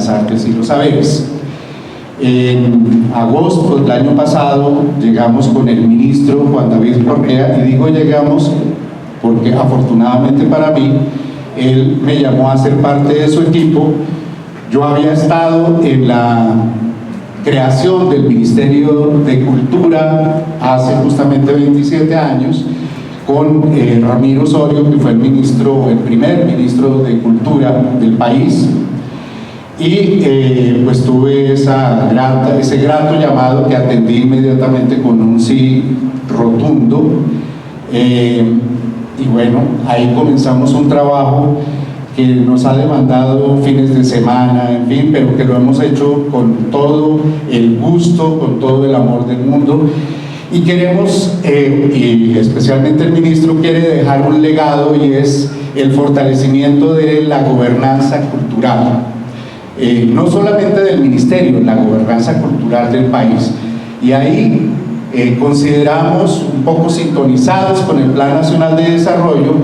las artes y los saberes. En agosto del año pasado llegamos con el ministro Juan David Correa, y digo llegamos porque afortunadamente para mí, él me llamó a ser parte de su equipo. Yo había estado en la creación del Ministerio de Cultura hace justamente 27 años, con Ramiro Osorio, que fue el primer ministro de Cultura del país, y pues tuve ese grato llamado que atendí inmediatamente con un sí rotundo, y bueno, ahí comenzamos un trabajo que nos ha demandado fines de semana, en fin, pero que lo hemos hecho con todo el gusto, con todo el amor del mundo, y queremos, y especialmente el ministro quiere dejar un legado, y es el fortalecimiento de la gobernanza cultural, no solamente del ministerio, la gobernanza cultural del país. Y ahí consideramos, un poco sintonizados con el Plan Nacional de Desarrollo,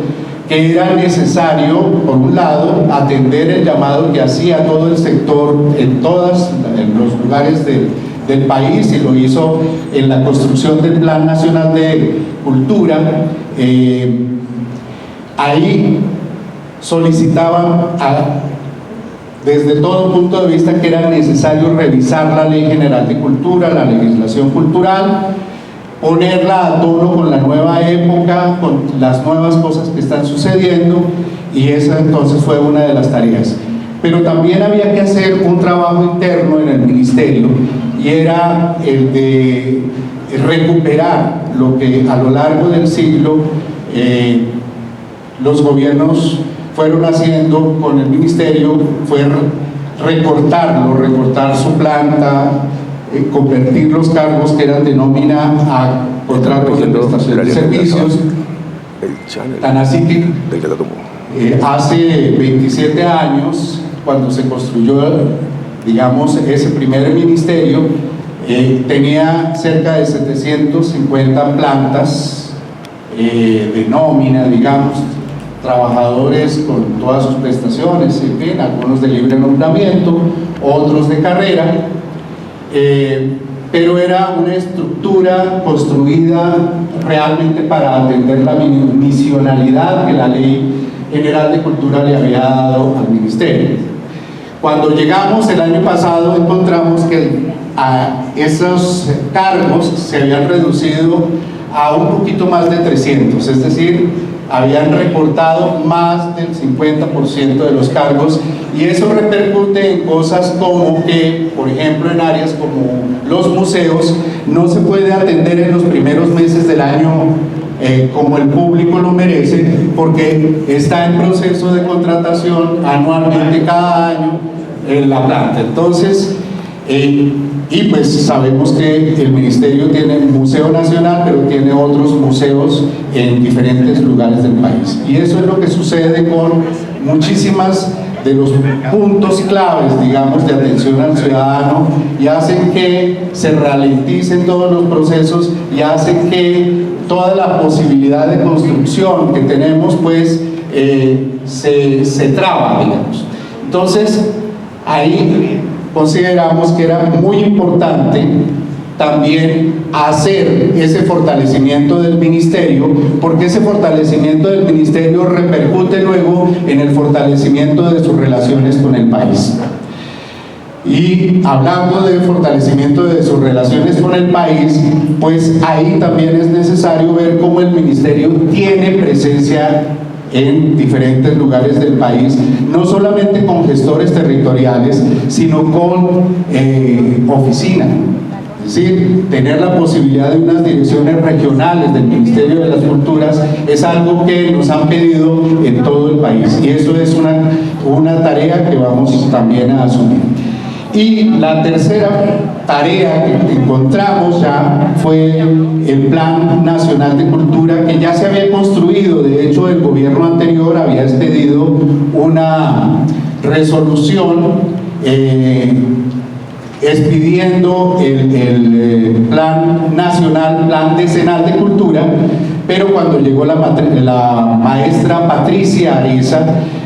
que era necesario, por un lado, atender el llamado que hacía todo el sector en los lugares del país, y lo hizo en la construcción del Plan Nacional de Cultura. Ahí solicitaban desde todo punto de vista que era necesario revisar la Ley General de Cultura, la legislación cultural, ponerla a tono con la nueva época, con las nuevas cosas que están sucediendo, y esa entonces fue una de las tareas. Pero también había que hacer un trabajo interno en el ministerio, y era el de recuperar lo que a lo largo del siglo los gobiernos fueron haciendo con el ministerio, fue recortar su planta, convertir los cargos que eran de nómina a contratos de prestación de servicios. Tan así que hace 27 años, cuando se construyó, digamos, ese primer ministerio, tenía cerca de 750 plantas de nómina, digamos, trabajadores con todas sus prestaciones, en fin, algunos de libre nombramiento, otros de carrera, pero era una estructura construida realmente para atender la misionalidad que la Ley General de Cultura le había dado al ministerio. Cuando llegamos el año pasado, encontramos que esos cargos se habían reducido a un poquito más de 300, es decir, habían recortado más del 50% de los cargos, y eso repercute en cosas como que, por ejemplo, en áreas como los museos, no se puede atender en los primeros meses del año como el público lo merece, porque está en proceso de contratación anualmente cada año en la planta. Entonces, y pues sabemos que el ministerio tiene un museo nacional, pero tiene otros museos en diferentes lugares del país, y eso es lo que sucede con muchísimas de los puntos claves, digamos, de atención al ciudadano, y hacen que se ralenticen todos los procesos, y hacen que toda la posibilidad de construcción que tenemos pues se traba, digamos. Entonces ahí consideramos que era muy importante también hacer ese fortalecimiento del ministerio, porque ese fortalecimiento del ministerio repercute luego en el fortalecimiento de sus relaciones con el país. Y hablando del fortalecimiento de sus relaciones con el país, pues ahí también es necesario ver cómo el ministerio tiene presencia en diferentes lugares del país, no solamente con gestores territoriales, sino con oficina. Es decir, tener la posibilidad de unas direcciones regionales del Ministerio de las Culturas es algo que nos han pedido en todo el país, y eso es una tarea que vamos también a asumir. Y la tercera tarea que encontramos ya fue el Plan Nacional de Cultura, que ya se había construido. De hecho, el gobierno anterior había expedido una resolución expidiendo el Plan Nacional, Plan Decenal de Cultura, pero cuando llegó la maestra Patricia Ariza,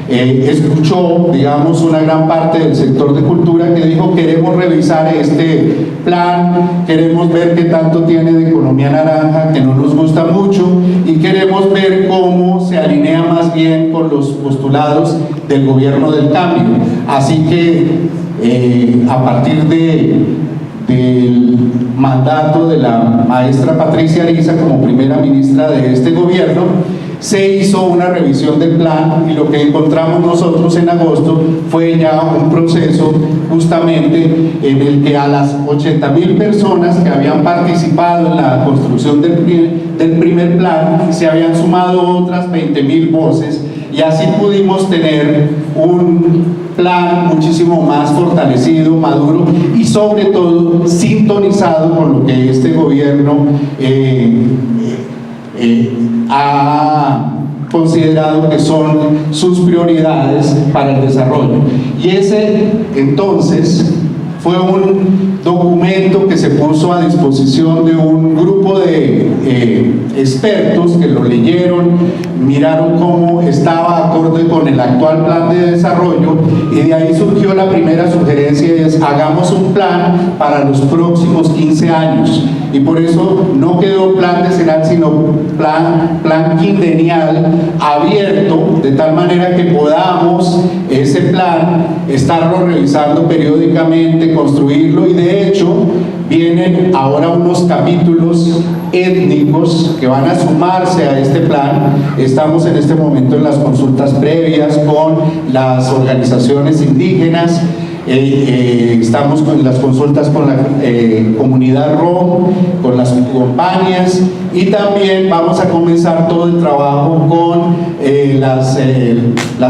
escuchó, digamos, una gran parte del sector de cultura que dijo: queremos revisar este plan, queremos ver qué tanto tiene de economía naranja, que no nos gusta mucho, y queremos ver cómo se alinea más bien con los postulados del gobierno del cambio. Así que a partir del mandato de la maestra Patricia Ariza como primera ministra de este gobierno, se hizo una revisión del plan, y lo que encontramos nosotros en agosto fue ya un proceso justamente en el que a las 80,000 personas que habían participado en la construcción del primer plan se habían sumado otras 20,000 voces, y así pudimos tener un plan muchísimo más fortalecido, maduro y sobre todo sintonizado con lo que este gobierno ha considerado que son sus prioridades para el desarrollo. Y ese entonces fue un documento que se puso a disposición de un grupo de expertos que lo leyeron, miraron cómo estaba acorde con el actual plan de desarrollo, y de ahí surgió la primera sugerencia: es hagamos un plan para los próximos 15 años. Y por eso no quedó plan decenal, sino plan quinquenal abierto, de tal manera que podamos ese plan estarlo revisando periódicamente, construirlo. Y de hecho vienen ahora unos capítulos étnicos que van a sumarse a este plan. Estamos en este momento en las consultas previas con las organizaciones indígenas. Estamos con las consultas con la comunidad rom, con las compañías, y también vamos a comenzar todo el trabajo con las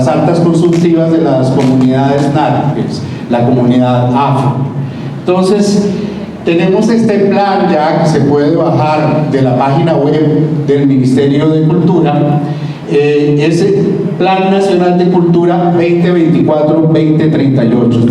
altas consultivas de las comunidades náhuatl, la comunidad afro. Entonces, tenemos este plan ya que se puede bajar de la página web del Ministerio de Cultura. Ese Plan Nacional de Cultura 2024-2038.